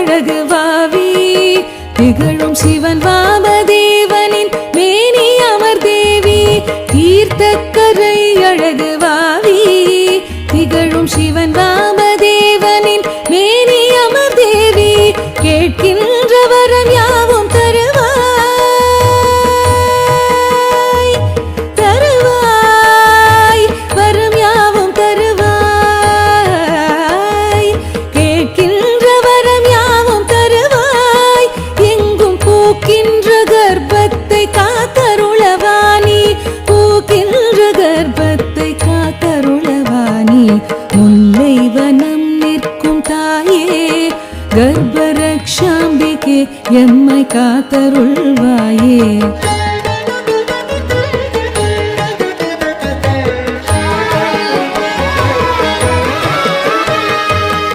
அழகு வாவி திகழும் சிவன் வாமதேவனின் மேனி அமர் தேவி தீர்த்தக்கரை அழகு வாவி திகழும் சிவன் வாமதேவனின் மேனி அமர் தேவி கேட்கின்ற வரம் யாவும் தருவாய் தருவாய் வரம் யாவும் தருவாய் கேட்கின்ற வரம் யாவும் தருவாய் எங்கும் பூக்கின்ற கர்ப்பத்தை காத்தருளவாணி பூக்கின்ற கர்ப்பத்தை காத்தருளவாணி முல்லை வனம் நிற்கும் தாயே கர்ப்பரக்ஷாம்பிகே எம்மை காத்தருள்வாயே.